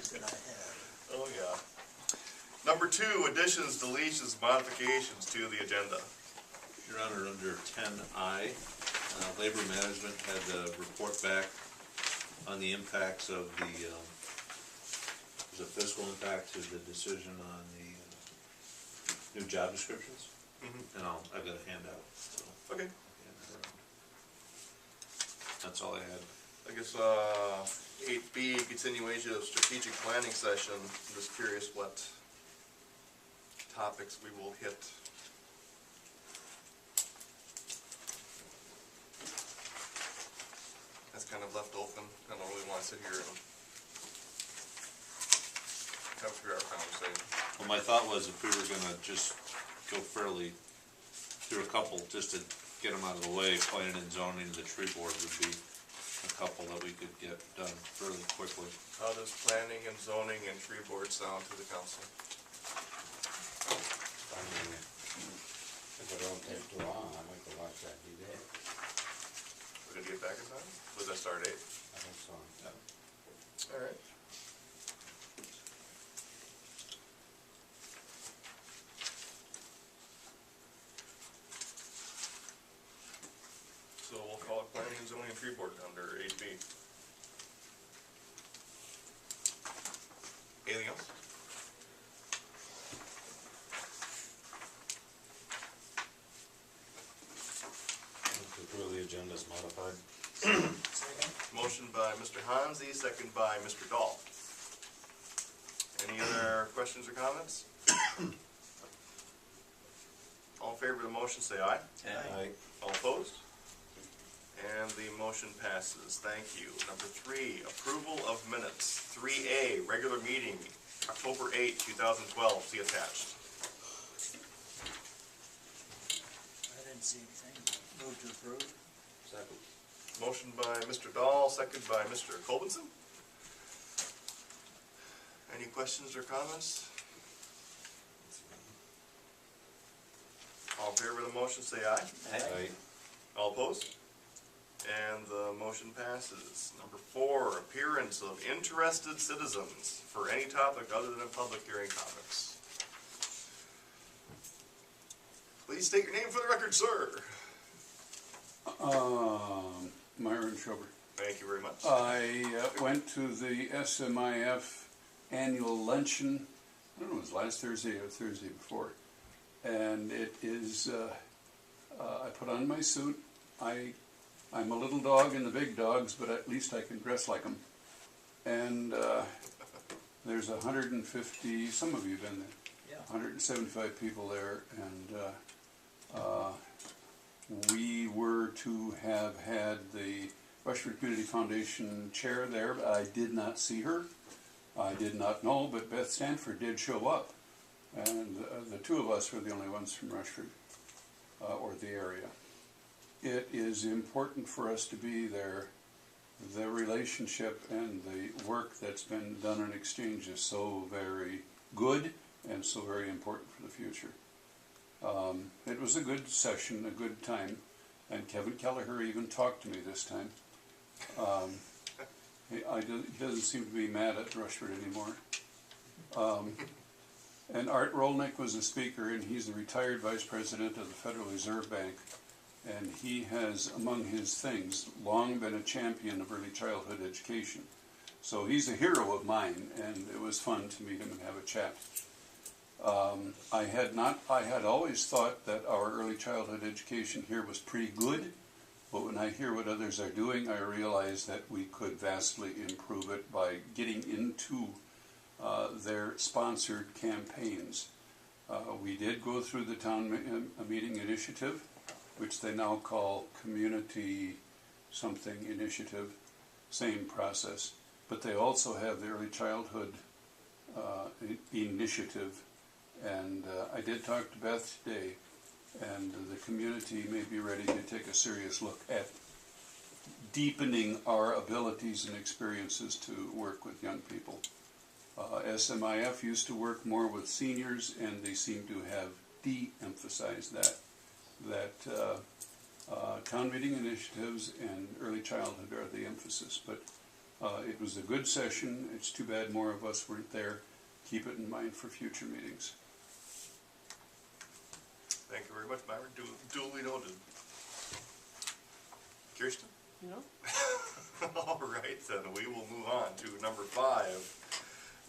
that I have. Oh, yeah. Number 2, additions, deletions, modifications to the agenda. Your Honor, under 10I, Labor Management had a report back on the impacts of the fiscal impact to the decision on the new job descriptions. And I've got a handout, so. Okay. hand that around. That's all I had. I guess 8B, continuation of strategic planning session. I'm just curious what topics we will hit. That's kind of left open. I don't really want to sit here and have a 3-hour conversation. Well, my thought was if we were gonna just go fairly through a couple, just to get them out of the way, planning and zoning, the tree board would be a couple that we could get done fairly quickly. How does planning and zoning and tree board sound to the council? I mean, if it don't take too long, I'd like to watch that be there. We're gonna get back in time? Was that start 8? I think so. Yeah. All right. So we'll call it planning and zoning and tree board under 8B. Anything else? The agenda is modified. Second? Motion by Mr. Hansi, second by Mr. Dahl. Any other questions or comments? All in favor of the motion, say aye. Aye. All opposed? And the motion passes. Thank you. Number 3, approval of minutes. 3A, regular meeting, October 8, 2012. See attached. I didn't see anything. Move to approve. Second. Motion by Mr. Dahl, second by Mr. Colbinson. Any questions or comments? All in favor of the motion, say aye. Aye. All opposed? And the motion passes. Number 4, appearance of interested citizens for any topic other than public hearing topics. Please state your name for the record, sir. Myron Schubert. Thank you very much. I went to the SMIF annual luncheon, I don't know, it was last Thursday or Thursday before. And it is, I put on my suit. I'm a little dog in the big dogs, but at least I can dress like them. And there's 150, some of you have been there, Yeah. 175 people there, and we were to have had the Rushford Community Foundation chair there, but I did not see her. I did not know, but Beth Stanford did show up. And the two of us were the only ones from Rushford, or the area. It is important for us to be there. The relationship and the work that's been done in exchange is so very good and so very important for the future. It was a good session, a good time, and Kevin Kelleher even talked to me this time. He doesn't seem to be mad at Rushford anymore. And Art Rolnick was a speaker, and he's the retired vice president of the Federal Reserve Bank, and he has, among his things, long been a champion of early childhood education. So he's a hero of mine, and it was fun to meet him and have a chat. I had always thought that our early childhood education here was pretty good, but when I hear what others are doing, I realize that we could vastly improve it by getting into their sponsored campaigns. We did go through the town meeting initiative, which they now call Community Something Initiative, same process. But they also have the Early Childhood Initiative, and I did talk to Beth today, and the community may be ready to take a serious look at deepening our abilities and experiences to work with young people. SMIF used to work more with seniors, and they seem to have de-emphasized that town meeting initiatives and early childhood are the emphasis. But It was a good session. It's too bad more of us weren't there. Keep it in mind for future meetings. Thank you very much, Myron. Duly noted. Kirsten? No? All right, then we will move on to number 5.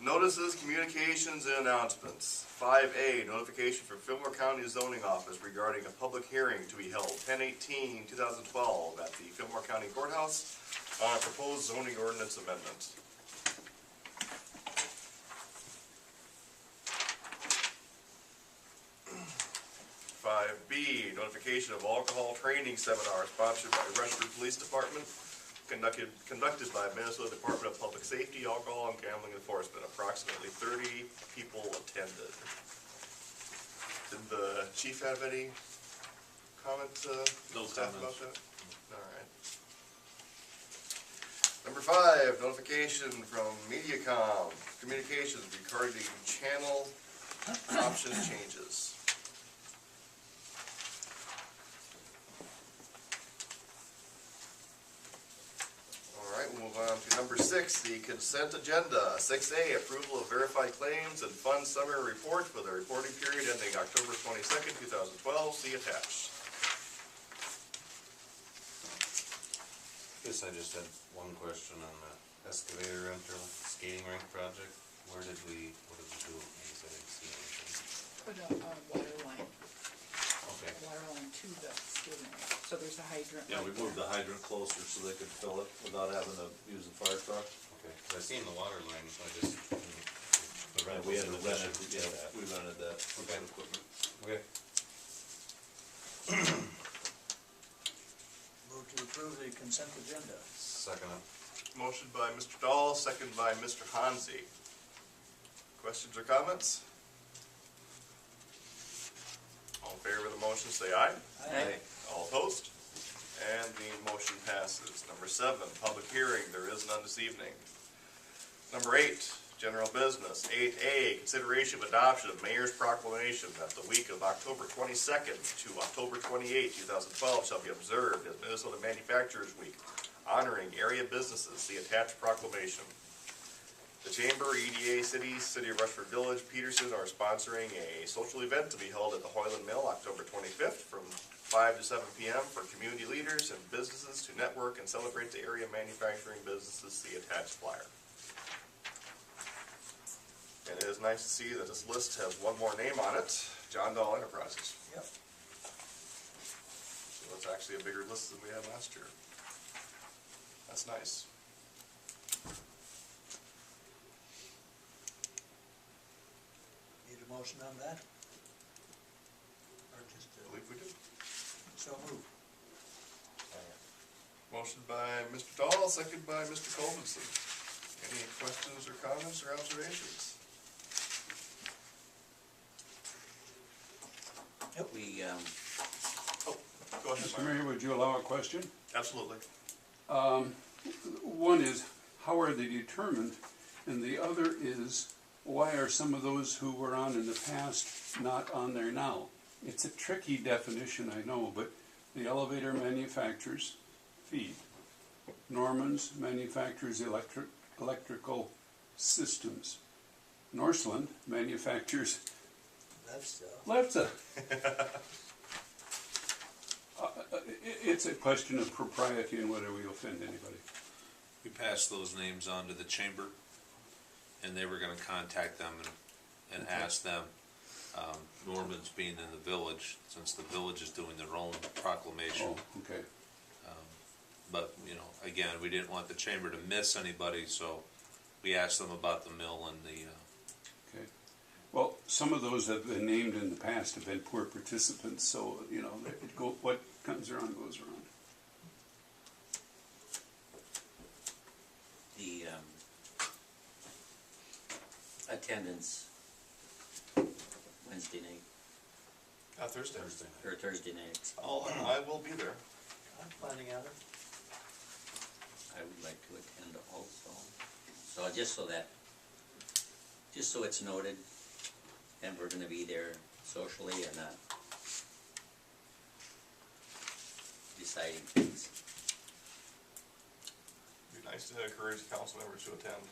Notices, communications, and announcements. 5A, notification from Fillmore County Zoning Office regarding a public hearing to be held 10/18/2012 at the Fillmore County Courthouse on a proposed zoning ordinance amendment. 5B, notification of alcohol training seminar sponsored by Rushford Police Department, conducted by Minnesota Department of Public Safety, Alcohol and Gambling Enforcement. Approximately 30 people attended. Did the chief have any comment, No staff about comments. that? All right. Number 5, notification from Mediacom Communications regarding channel options changes. We'll move on to number 6, the consent agenda. 6A, approval of verified claims and fund summary report for the reporting period ending October 22nd, 2012. See attached. Guess I just had one question on the excavator rental skating rink project. What did we do? I guess I didn't see anything. Put a water line, Okay, to the skating rink. So there's a hydrant. Yeah, we right moved the there. hydrant closer so they could fill it without having to use the fire truck. okay, 'cause I seen the water line, so I just. The And rental's we had in to addition rent it, to yeah, that. we rented that Okay. equipment. Okay. Move to approve the consent agenda. Second it. Motion by Mr. Dahl, second by Mr. Hansi. Questions or comments? All in favor of the motion, say aye. Aye. All opposed? And the motion passes. Number 7, public hearing. There is none this evening. Number 8, general business. 8A, consideration of adoption of mayor's proclamation that the week of October 22nd to October 28th, 2012 shall be observed as Minnesota Manufacturers Week, honoring area businesses. See attached proclamation. The Chamber, EDA Cities, City of Rushford Village, Peterson are sponsoring a social event to be held at the Hoyland Mill October 25th from 5 to 7 p.m. for community leaders and businesses to network and celebrate the area manufacturing businesses. See attached flyer. And it is nice to see that this list has one more name on it, John Dahl Enterprises. Yep. So it's actually a bigger list than we had last year. That's nice. Need a motion on that? Or just, I believe we did. so move. Motion by Mr. Dahl, second by Mr. Colvinson. Any questions or comments or observations? We, Oh, go ahead, Mr. Mark. Mayor, would you allow a question? Absolutely. One is, how are they determined? And the other is, why are some of those who were on in the past not on there now? It's a tricky definition, I know, but the elevator manufacturers feed. Norman's manufactures electrical systems. Northland manufactures That stuff. Lefse. It's a question of propriety and whether we offend anybody. We passed those names on to the chamber, and they were gonna contact them and ask them. Norman's being in the village, since the village is doing their own proclamation. Oh, okay. But, you know, again, we didn't want the chamber to miss anybody, so we asked them about the mill and the, Okay. Well, some of those that have been named in the past have been poor participants, so, you know, what comes around goes around. the, attendance Wednesday night, Thursday. or Thursday night, I will be there. I'm planning on it. I would like to attend also. So just so it's noted, and we're gonna be there socially and not deciding things. Be I still encourage council members to attend.